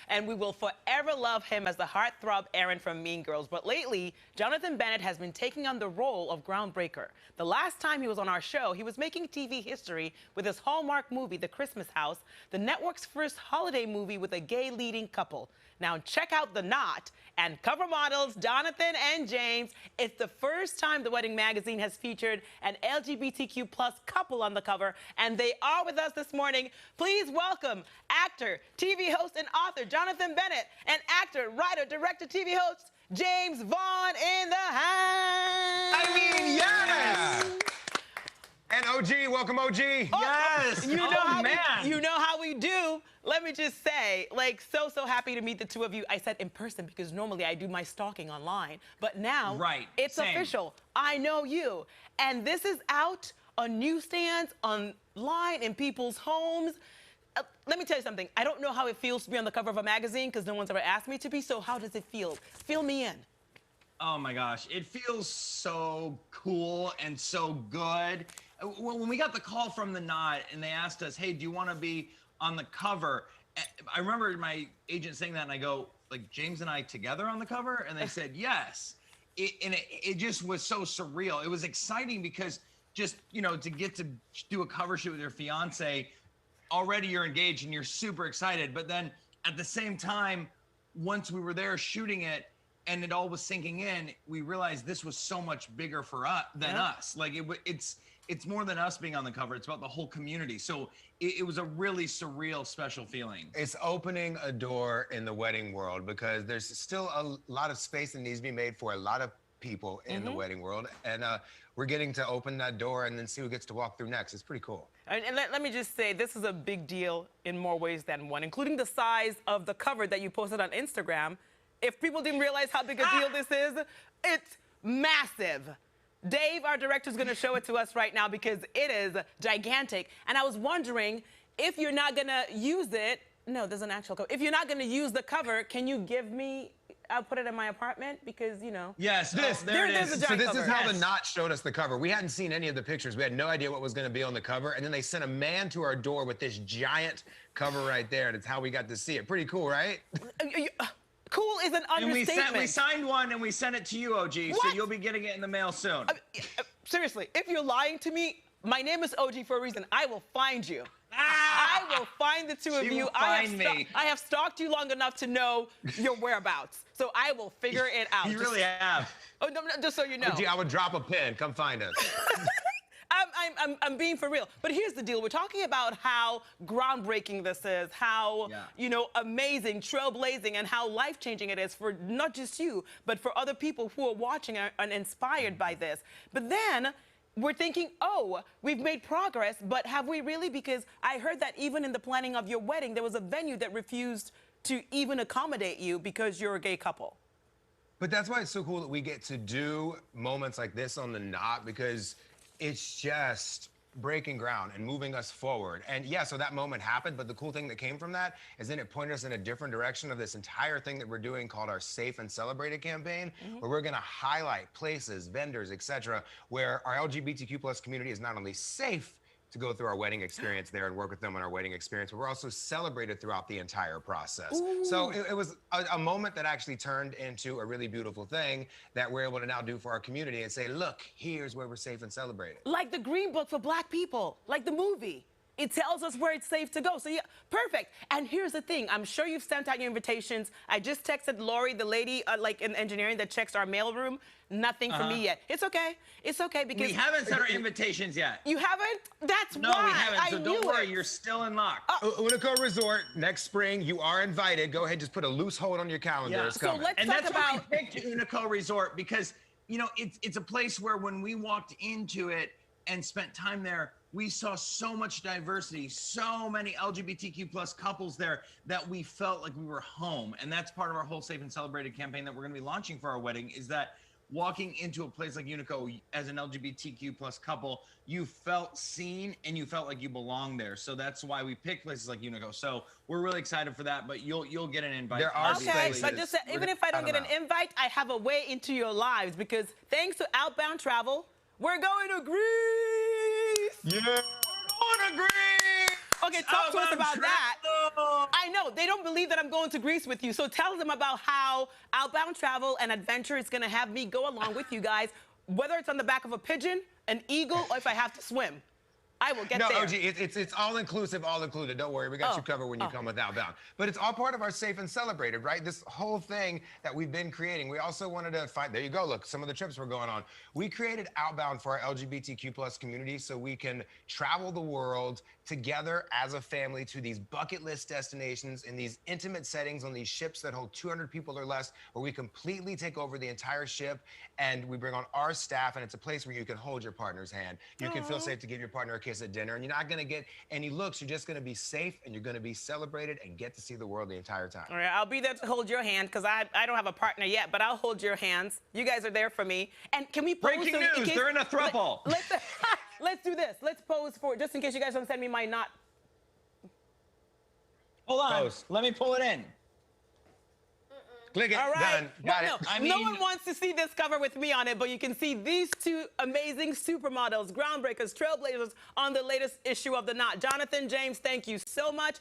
and we will forever love him as the heartthrob Aaron from Mean Girls. But lately, Jonathan Bennett has been taking on the role of groundbreaker. The last time he was on our show, he was making TV history with his Hallmark movie, The Christmas House, the network's first holiday movie with a gay leading couple. Now check out The Knot and cover models Jonathan and Jaymes. It's the first time the Wedding magazine has featured an LGBTQ+ couple on the cover, and they are with us this morning. Please welcome actor, TV host, and author Jonathan Bennett, and actor, writer, director, TV host Jaymes Vaughan in the house. I mean, yes! And OG, welcome OG. Yes. You know how we do. Let me just say, like, so happy to meet the two of you. I said in person because normally I do my stalking online, but now it's official. I know you. And this is out on newsstands, online, in people's homes. Let me tell you something. I don't know how it feels to be on the cover of a magazine because no one's ever asked me to be, so how does it feel? Fill me in. Oh my gosh, it feels so cool and so good. When we got the call from The Knot and they asked us, hey, do you want to be on the cover? I remember my agent saying that and I go, like, Jaymes and I together on the cover? And they said, yes. It just was so surreal. It was exciting because just, you know, to get to do a cover shoot with your fiance, already you're engaged and you're super excited. But then at the same time, once we were there shooting it, and it all was sinking in, we realized this was so much bigger for us than us. Like it's more than us being on the cover. It's about the whole community. So it was a really surreal, special feeling. It's opening a door in the wedding world because there's still a lot of space that needs to be made for a lot of people in the wedding world. And we're getting to open that door and then see who gets to walk through next. It's pretty cool. And let me just say, this is a big deal in more ways than one, including the size of the cover that you posted on Instagram. If people didn't realize how big a deal this is, it's massive. Dave, our director, is going to show it to us right now because it is gigantic. And I was wondering, if you're not going to use it, no, there's an actual cover. If you're not going to use the cover, can you give me, I'll put it in my apartment because, you know. Yes, there's a giant So this cover. is how The Knot showed us the cover. We hadn't seen any of the pictures. We had no idea what was going to be on the cover. And then they sent a man to our door with this giant cover right there. And it's how we got to see it. Pretty cool, right? Cool is an understatement. And we signed one and we sent it to you, OG, so you'll be getting it in the mail soon. Seriously, if you're lying to me, my name is OG for a reason. I will find you. I will find the two of you. I have stalked you long enough to know your whereabouts, so I will figure it out. You really have. Oh, no, just so you know. OG, I would drop a pin. Come find us. I'm being for real. But here's the deal. We're talking about how groundbreaking this is, how, you know, amazing, trailblazing, and how life-changing it is for not just you, but for other people who are watching and inspired by this. But then we're thinking, oh, we've made progress, but have we really? Because I heard that even in the planning of your wedding, there was a venue that refused to even accommodate you because you're a gay couple. But that's why it's so cool that we get to do moments like this on The Knot, because it's just breaking ground and moving us forward. And yeah, so that moment happened, but the cool thing that came from that is then it pointed us in a different direction of this entire thing that we're doing called our Safe and Celebrated campaign, where we're gonna highlight places, vendors, etc., where our LGBTQ+ community is not only safe to go through our wedding experience there and work with them on our wedding experience, but we're also celebrated throughout the entire process. So it was a moment that actually turned into a really beautiful thing that we're able to now do for our community and say, look, here's where we're safe and celebrated. Like the Green Book for Black people, like the movie. It tells us where it's safe to go. So yeah, perfect. And here's the thing. I'm sure you've sent out your invitations. I just texted Lori, the lady like in engineering that checks our mailroom. Nothing for me yet. It's okay. It's okay because we haven't sent our invitations yet. You haven't? That's no, why. No, we haven't. So don't worry. It. You're still in luck. Unico Resort next spring. You are invited. Go ahead. Just put a loose hold on your calendar. It's coming. So let's and talk that's about why we picked Unico Resort because you know it's a place where when we walked into it and spent time there, we saw so much diversity, so many LGBTQ+ couples there that we felt like we were home. And that's part of our whole Safe and Celebrated campaign that we're gonna be launching for our wedding, is that walking into a place like Unico as an LGBTQ+ couple, you felt seen and you felt like you belonged there. So that's why we picked places like Unico. So we're really excited for that, but you'll get an invite. There are spaces. But just even if I don't get an invite, I have a way into your lives because thanks to Outbound Travel, we're going to Greece. Yeah. We're going to Greece. Okay, talk to us about that. I know. They don't believe that I'm going to Greece with you. So tell them about how Outbound Travel and Adventure is going to have me go along with you guys, whether it's on the back of a pigeon, an eagle, or if I have to swim. I will get there. No, OG, it's all inclusive, all included. Don't worry, we got you covered when you come with Outbound. But it's all part of our Safe and Celebrated, right? This whole thing that we've been creating. We also wanted to find, there you go, look, some of the trips we're going on. We created Outbound for our LGBTQ plus community so we can travel the world together as a family to these bucket list destinations in these intimate settings on these ships that hold 200 people or less, where we completely take over the entire ship and we bring on our staff, and it's a place where you can hold your partner's hand. You can feel safe to give your partner a kiss at dinner, and you're not gonna get any looks. You're just gonna be safe, and you're gonna be celebrated and get to see the world the entire time. All right, I'll be there to hold your hand because I don't have a partner yet, but I'll hold your hands. You guys are there for me. And can we pose? Breaking news, they're in a throuple. Let's do this. Let's pose for, just in case you guys don't send me my knot. Hold on, Pose. let me pull it in. Click it, All right. done, got it. No one wants to see this cover with me on it, but you can see these two amazing supermodels, groundbreakers, trailblazers on the latest issue of The Knot. Jonathan, Jaymes, thank you so much.